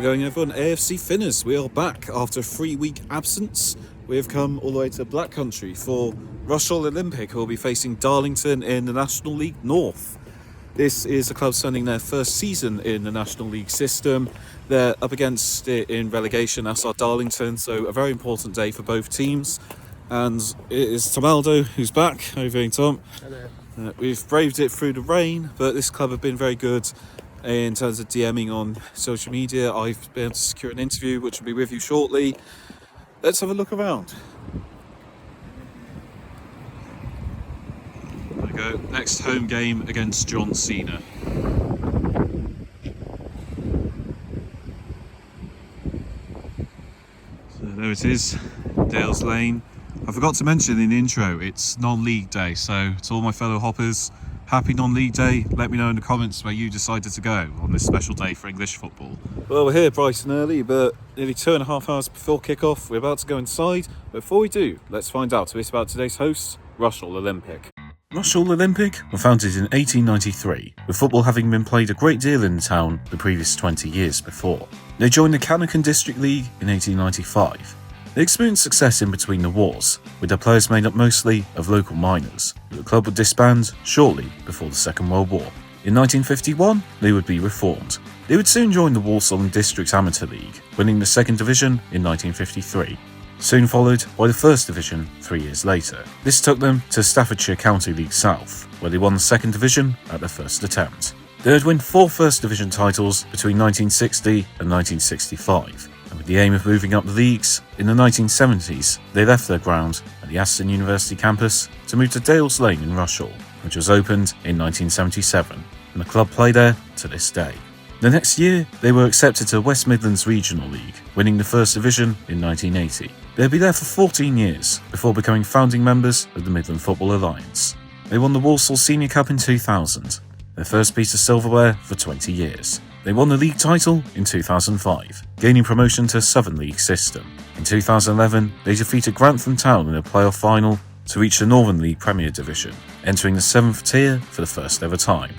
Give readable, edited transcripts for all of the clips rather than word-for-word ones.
it going, everyone? AFC Finners, we are back after a 3-week absence. We have come all the way to Black Country for Ground-Rushall Olympic, who will be facing Darlington in the National League North. This is a club starting their first season in the National League system. They're up against it in relegation, as are Darlington, so a very important day for both teams. And it is Tomaldo who's back. How are you doing, Tom? Hello. We've braved it through the rain, but this club have been very good in terms of DMing on social media. I've been able to secure an interview, which will be with you shortly. Let's have a look around. There we go. Next home game against John Cena. So there it is, Dales Lane. I forgot to mention in the intro, it's non-league day, so to all my fellow hoppers, happy non-league day. Let me know in the comments where you decided to go on this special day for English football. Well, we're here bright and early, but nearly 2.5 hours before kick-off. We're about to go inside. Before we do, let's find out a bit about today's hosts, Ground-Rushall Olympic. Ground-Rushall Olympic were founded in 1893, with football having been played a great deal in the town the previous 20 years before. They joined the Canakin District League in 1895. They experienced success in between the wars, with their players made up mostly of local miners. The club would disband shortly before the Second World War. In 1951, they would be reformed. They would soon join the Walsall and District Amateur League, winning the Second Division in 1953, soon followed by the First Division 3 years later. This took them to Staffordshire County League South, where they won the Second Division at their first attempt. They would win 4 First Division titles between 1960 and 1965. And with the aim of moving up the leagues, in the 1970s, they left their ground at the Aston University campus to move to Dales Lane in Rushall, which was opened in 1977, and the club play there to this day. The next year, they were accepted to West Midlands Regional League, winning the First Division in 1980. They'd be there for 14 years before becoming founding members of the Midland Football Alliance. They won the Walsall Senior Cup in 2000, their first piece of silverware for 20 years. They won the league title in 2005, gaining promotion to Southern League system. In 2011, they defeated Grantham Town in a playoff final to reach the Northern League Premier Division, entering the 7th tier for the first ever time.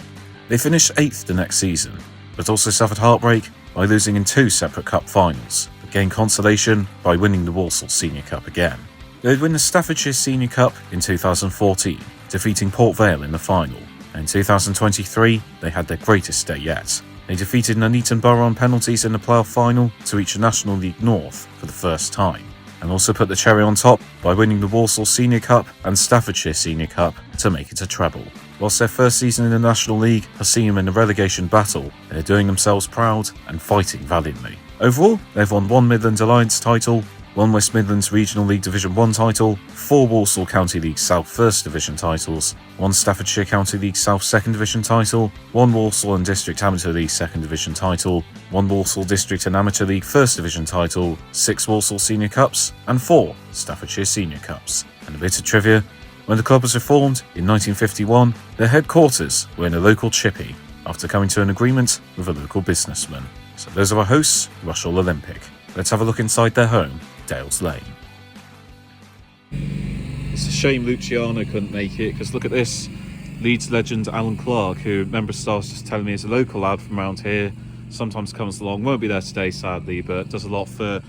They finished 8th the next season, but also suffered heartbreak by losing in 2 separate cup finals, but gained consolation by winning the Walsall Senior Cup again. They would win the Staffordshire Senior Cup in 2014, defeating Port Vale in the final, and in 2023 they had their greatest day yet. They defeated Nuneaton Borough on penalties in the playoff final to reach the National League North for the first time, and also put the cherry on top by winning the Walsall Senior Cup and Staffordshire Senior Cup to make it a treble. Whilst their first season in the National League has seen them in a relegation battle, they're doing themselves proud and fighting valiantly. Overall, they've won 1 Midlands Alliance title, 1 West Midlands Regional League Division 1 title, 4 Walsall County League South First Division titles, 1 Staffordshire County League South Second Division title, 1 Walsall and District Amateur League Second Division title, 1 Walsall District and Amateur League First Division title, 6 Walsall Senior Cups, and 4 Staffordshire Senior Cups. And a bit of trivia, when the club was reformed in 1951, their headquarters were in a local chippy, after coming to an agreement with a local businessman. So those are our hosts, Ground-Rushall Olympic. Let's have a look inside their home, Dales Lane. It's a shame Luciano couldn't make it, because look at this. Leeds legend Alan Clark, who member of staff's just telling me is a local lad from around here, sometimes comes along, won't be there today sadly, but does a lot for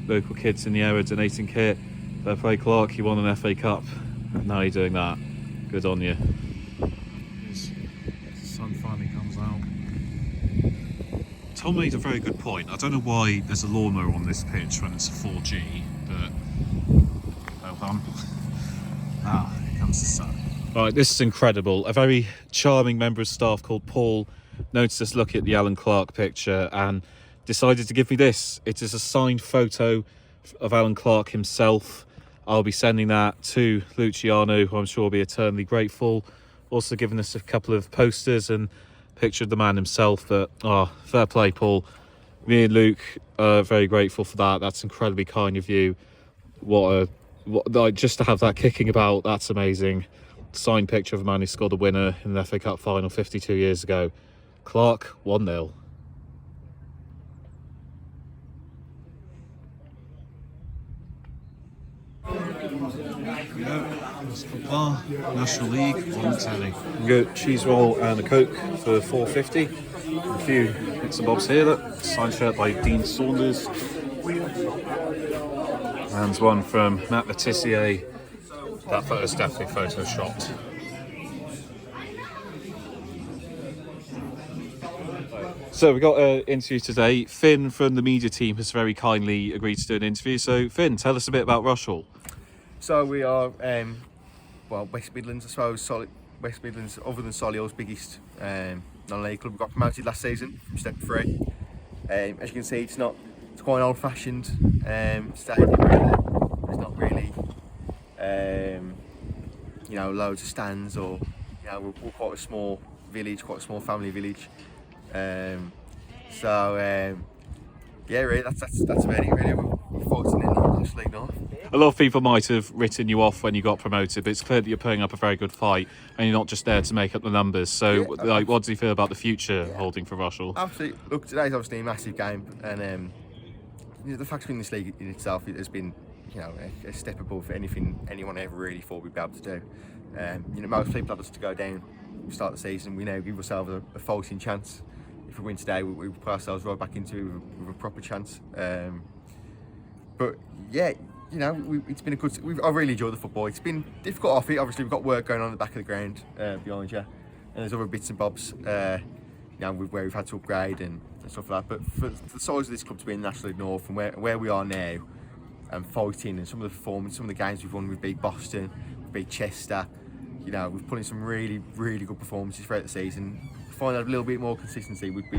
local kids in the area, donating kit. Fair play Clark, you won an FA Cup, now you're doing that. Good on you. The sun finally comes out. Tom made a very good point. I don't know why there's a lawnmower on this pitch when it's a 4G, but well done. Here comes the sun. Right, this is incredible. A very charming member of staff called Paul noticed us looking at the Alan Clark picture and decided to give me this. It is a signed photo of Alan Clark himself. I'll be sending that to Luciano, who I'm sure will be eternally grateful. Also giving us a couple of posters and picture of the man himself. But fair play, Paul. Me and Luke are very grateful for that. That's incredibly kind of you. Just to have that kicking about, that's amazing. Signed picture of a man who scored a winner in the FA Cup final 52 years ago. Clark, 1-0. Bar, National League, on telly. You go cheese roll and a Coke for $4.50. A few bits and bobs here. Look, signed shirt by Dean Saunders. And one from Matt Letitia. That photo's definitely photoshopped. So we got an interview today. Finn from the media team has very kindly agreed to do an interview. So Finn, tell us a bit about Rushall. So we are, West Midlands, I suppose, West Midlands, other than Solihull's biggest non-league club. We got promoted last season from Step 3. As you can see, it's quite an old-fashioned stadium. There's not really, loads of stands, or we're quite a small village, quite a small family village. Really, that's about it. Really, we're fighting in the National League North. A lot of people might have written you off when you got promoted, but it's clear that you're putting up a very good fight and you're not just there to make up the numbers. So, what do you feel about the future holding for Rushall? Absolutely. Look, today's obviously a massive game, and the fact of being in this league in itself, it has been, a step above anyone ever really thought we'd be able to do. Most people had us to go down at the start of the season. We now give ourselves a fighting chance. If we win today, we put ourselves right back into it with a proper chance. It's been a good. I really enjoyed the football. It's been difficult off it. Obviously, we've got work going on at the back of the ground behind you, and there's other bits and bobs, where we've had to upgrade and stuff like that. But for the size of this club to be in the National League North and where we are now, and fighting, and some of the performance, some of the games we've won, we've beat Boston, we've beat Chester. We've put in some really, really good performances throughout the season. Find out a little bit more consistency, we'd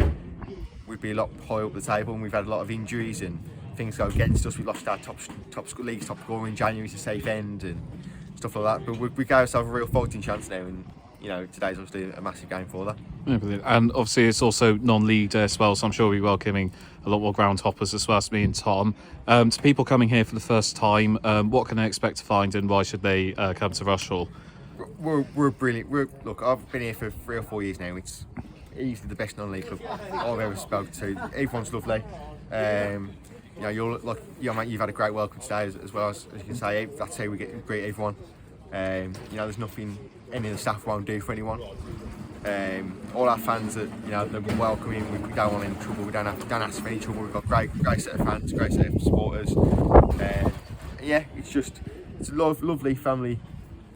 be a lot higher up the table, and we've had a lot of injuries and things go against us. We lost our top league's top scorer in January to safe end and stuff like that. But we gave ourselves a real fighting chance now, and today's obviously a massive game for that. Yeah, and obviously it's also non-league day as well, so I'm sure we're welcoming a lot more ground hoppers as well as me and Tom. To people coming here for the first time, what can they expect to find, and why should they come to Rushall? We're brilliant. Look, I've been here for 3 or 4 years now. It's easily the best non-league club I've ever spoken to. Everyone's lovely. You've had a great welcome today as well as you can say. That's how we greet everyone. There's nothing any of the staff won't do for anyone. All our fans they're welcoming. We don't want any trouble. We don't ask for any trouble. We've got great set of fans, great set of supporters. It's a lovely family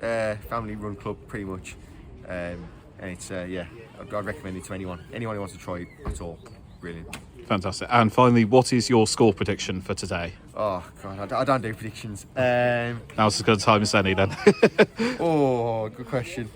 run club pretty much. And it's I'd recommend it to anyone who wants to try it at all. Brilliant. Fantastic. And finally, what is your score prediction for today? Oh God, I don't do predictions. Now's as good a time as any then. Oh, good question.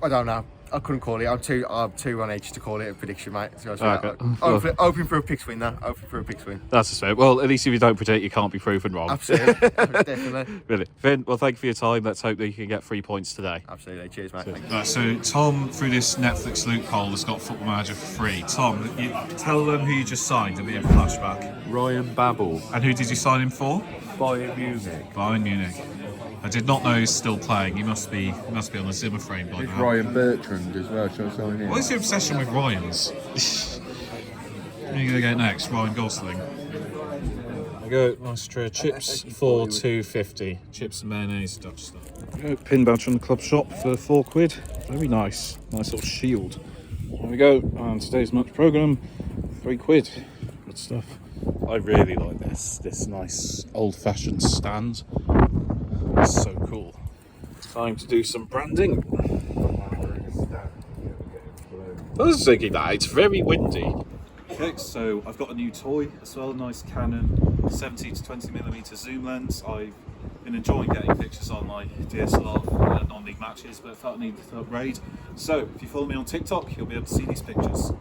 I don't know. I couldn't call it. I'm too on edge to call it a prediction, mate. Hoping for a picks win, though. Hoping for a picks win. That's the spirit. Well, at least if you don't predict, you can't be proven wrong. Absolutely. Definitely. Really. Finn, well, thank you for your time. Let's hope that you can get 3 points today. Absolutely. Cheers, mate. Right, so Tom, through this Netflix loophole, has got Football Manager for free. Tom, tell them who you just signed, a bit of flashback. Ryan Babel, And who did you sign him for? Bayern Munich. Bayern Munich. I did not know he's still playing. He must be on the Zimmer frame by It's now. Ryan Bertrand as well. Shall I sign him? What is your obsession with Ryans? Who are you going to get next? Ryan Gosling. There we go. Nice tray of chips for £2.50. Chips and mayonnaise, Dutch stuff. There we go. Pin badge from the club shop for £4. Very nice. Nice little shield. There we go. And today's lunch programme, £3. Good stuff. I really like this nice old-fashioned stand. It's so cool. Time to do some branding. I was thinking that it's very windy. Okay, so I've got a new toy as well, a nice Canon 70 to 20mm zoom lens. I've been enjoying getting pictures on my DSLR for non-league matches, but I felt I needed to upgrade. So if you follow me on TikTok, you'll be able to see these pictures.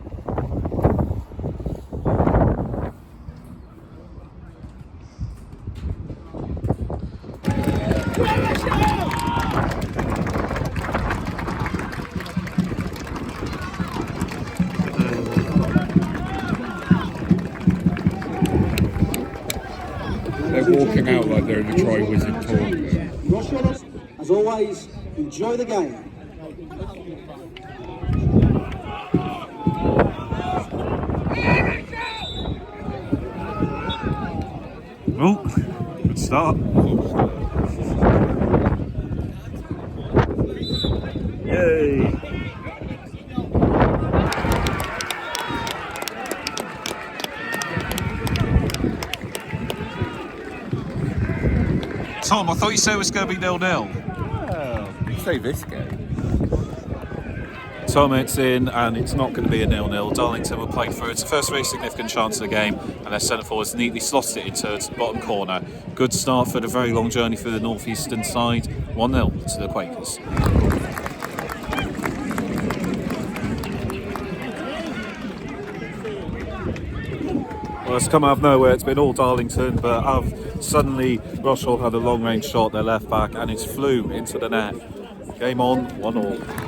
They're walking out like they're in a Tri-Wizard tour. Rushall, as always, enjoy the game. Oh, good start. Yay! Tom, I thought you said it was going to be 0-0. Well, say this game. Tom, it's in, and it's not going to be a 0-0. Darlington will play through. It's the first very significant chance of the game, and their centre forwards neatly slotted it into the bottom corner. Good start for the very long journey through the northeastern side. 1-0 to the Quakers. Well, it's come out of nowhere. It's been all Darlington, but suddenly Rushall had a long-range shot, their left back, and it flew into the net. Game on, 1-1.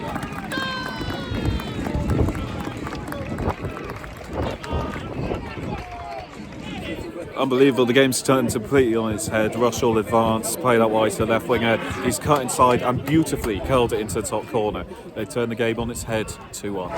Unbelievable, the game's turned completely on its head. Rushall advanced, played out wide to the left winger. He's cut inside and beautifully curled it into the top corner. They turned the game on its head, 2-1.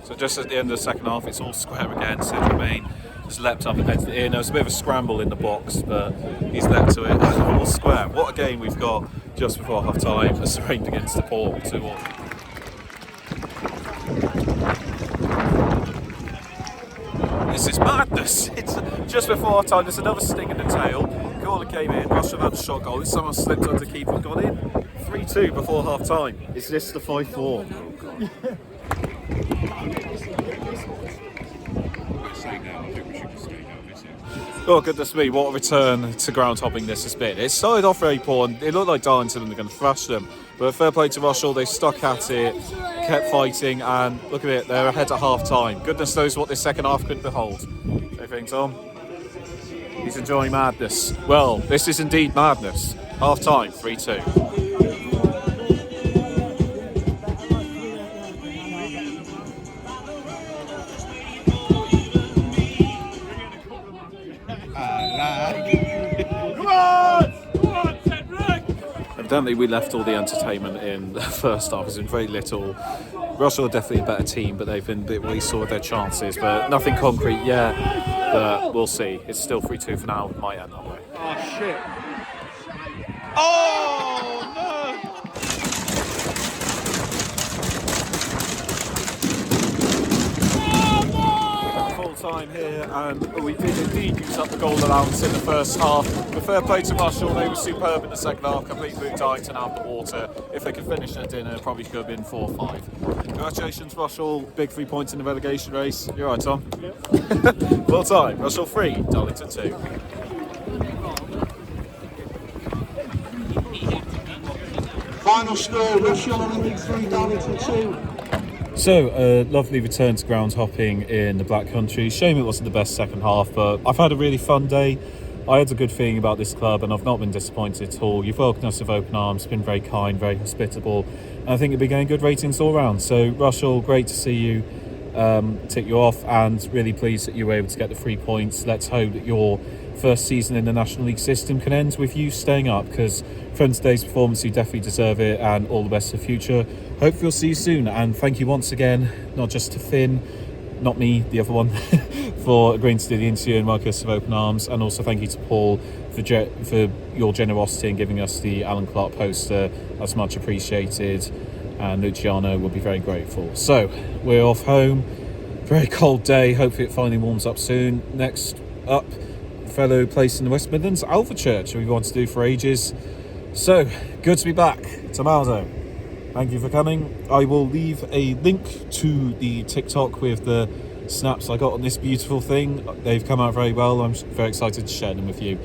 So just at the end of the second half, it's all square again. Sid Romain just leapt up and headed it in. There was a bit of a scramble in the box, but he's leapt to it. All square. What a game we've got just before half time. A strained against the Port, 2-1. This is madness. It's just before half time. There's another sting in the tail. Corner came in. Rushall had a shot goal. Someone slipped under keeper and got in. 3-2 before half time. Is this the 5-4? Oh goodness me, what a return to ground hopping this has been. It started off very poor and it looked like Darlington were going to thrash them, but fair play to Rushall, they stuck at it, kept fighting, and look at it, they're ahead at half time. Goodness knows what this second half could behold. What do you think, Tom? He's enjoying madness. Well, this is indeed madness. Half time, 3-2. Evidently we left all the entertainment in the first half. There's been very little. Rushall are definitely a better team, but they've been a bit reasonable with their chances, but nothing concrete yet, but we'll see. It's still 3-2 for now. It might end that way. Oh shit. Oh no! Time here, and we did indeed use up the goal allowance in the first half. But fair play to Rushall, they were superb in the second half, completely moved Darlington out of the water. If they could finish their dinner, it probably could have been 4-5. Congratulations, Rushall, big 3 points in the relegation race. You're right, Tom. Well time, Rushall 3, Darlington 2. Final score, Rushall on League 3, Darlington 2. So, a lovely return to ground hopping in the Black Country. Shame it wasn't the best second half, but I've had a really fun day. I had a good feeling about this club and I've not been disappointed at all. You've welcomed us with open arms, been very kind, very hospitable, and I think you'll be getting good ratings all round. So, Rushall, great to see you, tick you off, and really pleased that you were able to get the 3 points. Let's hope that your first season in the National League system can end with you staying up, because from today's performance you definitely deserve it, and all the best for the future. Hope we'll see you soon, and thank you once again, not just to Finn, not me, the other one, for agreeing to do the interview and welcome us with open arms, and also thank you to Paul for your generosity in giving us the Alan Clark poster. That's much appreciated, and Luciano will be very grateful. So we're off home, very cold day, hopefully it finally warms up soon. Next up, fellow place in the West Midlands, Alvechurch, we wanted to do for ages. So good to be back. Tomaldo, thank you for coming. I will leave a link to the TikTok with the snaps I got on this beautiful thing. They've come out very well. I'm very excited to share them with you.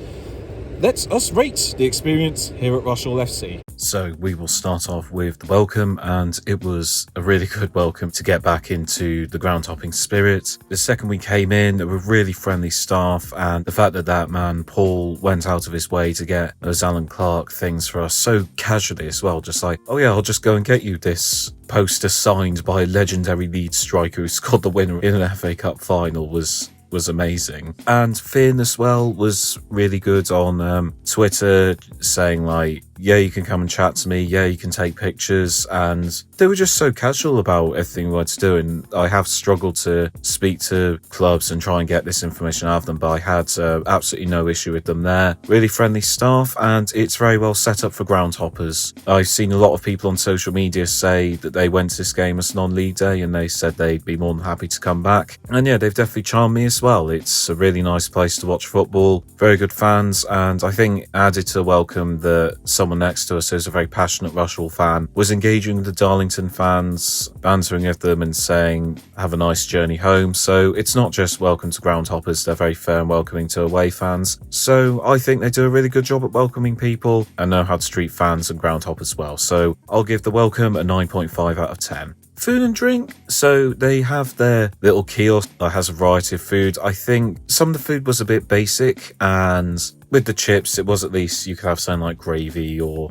Let us rate the experience here at Rushall FC. So we will start off with the welcome, and it was a really good welcome to get back into the ground hopping spirit. The second we came in, there were really friendly staff, and the fact that that man Paul went out of his way to get those Alan Clark things for us so casually as well, just like, oh yeah, I'll just go and get you this poster signed by a legendary lead striker who scored the winner in an FA Cup final was amazing. And Finn as well was really good on Twitter, saying like, yeah, you can come and chat to me, yeah, you can take pictures, and they were just so casual about everything we wanted to do. And I have struggled to speak to clubs and try and get this information out of them, but I had absolutely no issue with them there. Really friendly staff, and it's very well set up for ground hoppers. I've seen a lot of people on social media say that they went to this game as non-league day and they said they'd be more than happy to come back. And yeah, they've definitely charmed me as well. It's a really nice place to watch football, very good fans, and I think added to the welcome that someone next to us who's a very passionate Rushall fan was engaging with the Darlington fans, bantering with them and saying have a nice journey home. So it's not just welcome to ground hoppers, they're very fair and welcoming to away fans. So I think they do a really good job at welcoming people and know how to treat fans and ground hoppers well. So I'll give the welcome a 9.5 out of 10. Food and drink, so they have their little kiosk that has a variety of food. I think some of the food was a bit basic, and with the chips it was, at least you could have something like gravy or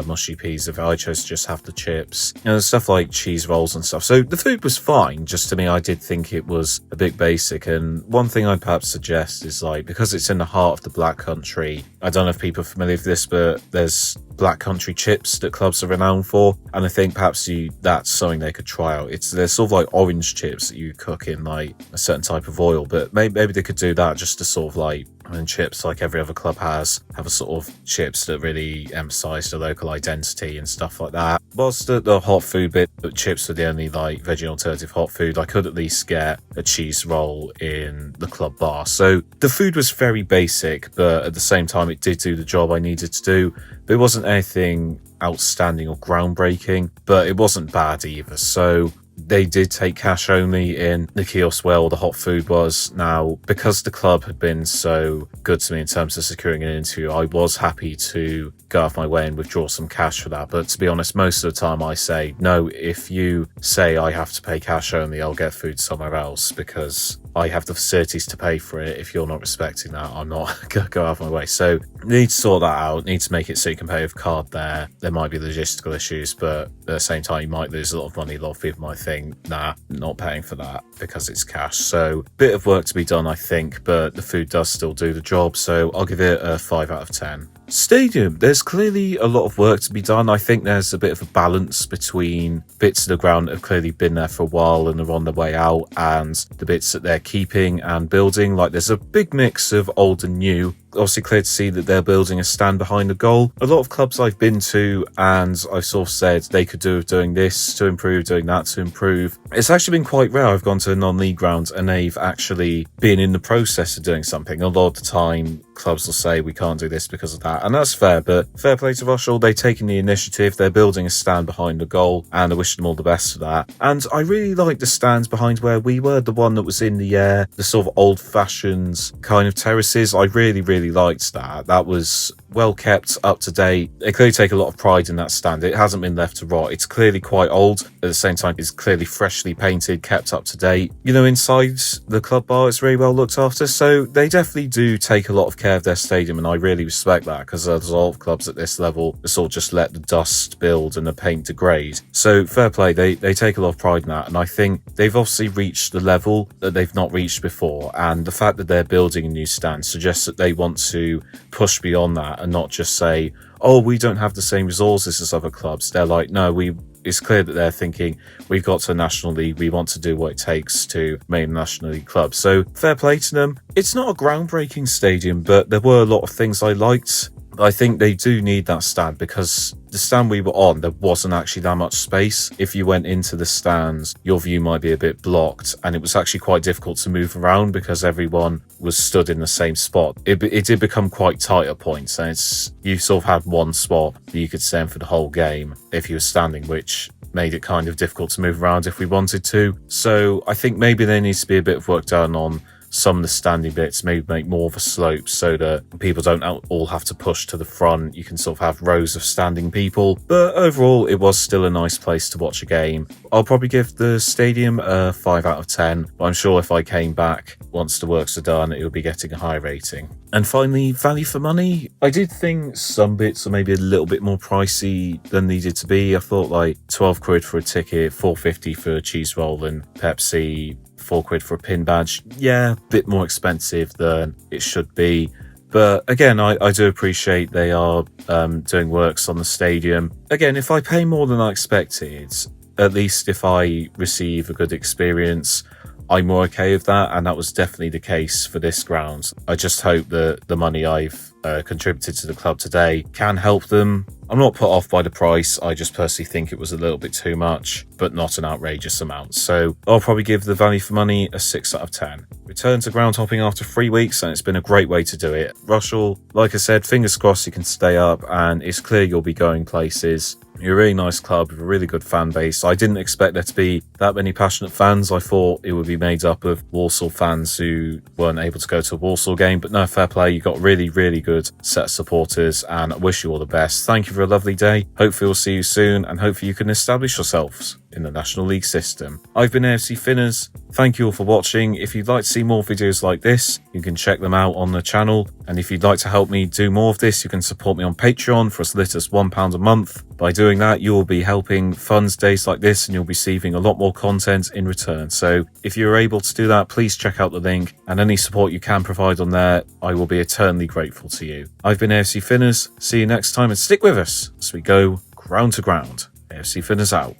mushy peas. If I chose to just have the chips, stuff like cheese rolls and stuff. So the food was fine, just to me I did think it was a bit basic. And one thing I'd perhaps suggest is, like, because it's in the heart of the Black Country, I don't know if people are familiar with this, but there's Black Country chips that clubs are renowned for, and I think perhaps that's something they could try out. They're sort of like orange chips that you cook in like a certain type of oil, but maybe they could do that just to sort of like, and chips like every other club have a sort of chips that really emphasise the local identity and stuff like that. Whilst the hot food bit, but chips were the only like veggie alternative hot food, I could at least get a cheese roll in the club bar. So the food was very basic, but at the same time it did do the job I needed to do. But it wasn't anything outstanding or groundbreaking, but it wasn't bad either. So they did take cash only in the kiosk where all the hot food was. Now, because the club had been so good to me in terms of securing an interview, I was happy to go off my way and withdraw some cash for that. But to be honest, most of the time I say, no, if you say I have to pay cash only, I'll get food somewhere else, because I have the facilities to pay for it. If you're not respecting that, I'm not going to go out of my way. So you need to sort that out, need to make it so you can pay with card there. There might be logistical issues, but at the same time, you might lose a lot of money. A lot of people might think, nah, not paying for that because it's cash. So bit of work to be done, I think, but the food does still do the job. So I'll give it a 5 out of 10. Stadium, there's clearly a lot of work to be done. I think there's a bit of a balance between bits of the ground that have clearly been there for a while and are on their way out, and the bits that they're keeping and building. Like, there's a big mix of old and new. Obviously clear to see that they're building a stand behind the goal. A lot of clubs I've been to, and I've sort of said they could do with doing this to improve, doing that to improve. It's actually been quite rare. I've gone to a non-league ground and they've actually been in the process of doing something. A lot of the time clubs will say we can't do this because of that, and that's fair, but fair play to Rushall. They've taken the initiative, they're building a stand behind the goal, and I wish them all the best for that. And I really like the stands behind where we were, the one that was in the air, the sort of old-fashioned kind of terraces. I really liked that. That was well kept, up to date. They clearly take a lot of pride in that stand. It hasn't been left to rot. It's clearly quite old. At the same time, it's clearly freshly painted, kept up to date. You know, inside the club bar, it's really well looked after. So they definitely do take a lot of care of their stadium, and I really respect that, because there's a lot of clubs at this level that sort of just let the dust build and the paint degrade. So fair play. They take a lot of pride in that, and I think they've obviously reached the level that they've not reached before, and the fact that they're building a new stand suggests that they want to push beyond that and not just say, oh, we don't have the same resources as other clubs. They're like, no, it's clear that they're thinking, we've got to a National League, we want to do what it takes to make a National League club. So fair play to them. It's not a groundbreaking stadium, but there were a lot of things I liked. I think they do need that stand, because the stand we were on, there wasn't actually that much space. If you went into the stands, your view might be a bit blocked, and it was actually quite difficult to move around because everyone was stood in the same spot. It did become quite tight at points, and you sort of had one spot that you could stay in for the whole game if you were standing, which made it kind of difficult to move around if we wanted to. So I think maybe there needs to be a bit of work done on some of the standing bits, maybe make more of a slope so that people don't all have to push to the front. You can sort of have rows of standing people. But overall, it was still a nice place to watch a game. I'll probably give the stadium a 5 out of 10, but I'm sure if I came back once the works are done, it would be getting a high rating. And finally, value for money. I did think some bits are maybe a little bit more pricey than needed to be. I thought like 12 quid for a ticket, 4.50 for a cheese roll and Pepsi, 4 quid for a pin badge. Yeah, a bit more expensive than it should be. But again, I do appreciate they are doing works on the stadium. Again, if I pay more than I expected, at least if I receive a good experience, I'm more okay with that, and that was definitely the case for this ground. I just hope that the money I've contributed to the club today can help them. I'm not put off by the price, I just personally think it was a little bit too much, but not an outrageous amount. So I'll probably give the value for money a 6 out of 10. Return to ground hopping after 3 weeks, and it's been a great way to do it. Rushall, like I said, fingers crossed you can stay up, and it's clear you'll be going places. You're a really nice club with a really good fan base. I didn't expect there to be that many passionate fans. I thought it would be made up of Walsall fans who weren't able to go to a Walsall game, but no, fair play. You've got a really, really good set of supporters, and I wish you all the best. Thank you for a lovely day. Hopefully we'll see you soon, and hopefully you can establish yourselves in the National League system. I've been AFC Finners. Thank you all for watching. If you'd like to see more videos like this, you can check them out on the channel. And if you'd like to help me do more of this, you can support me on Patreon for as little as £1 a month. By doing that, you will be helping fund days like this, and you'll be receiving a lot more content in return. So if you're able to do that, please check out the link, and any support you can provide on there, I will be eternally grateful to you. I've been AFC Finners. See you next time, and stick with us as we go ground to ground. AFC Finners out.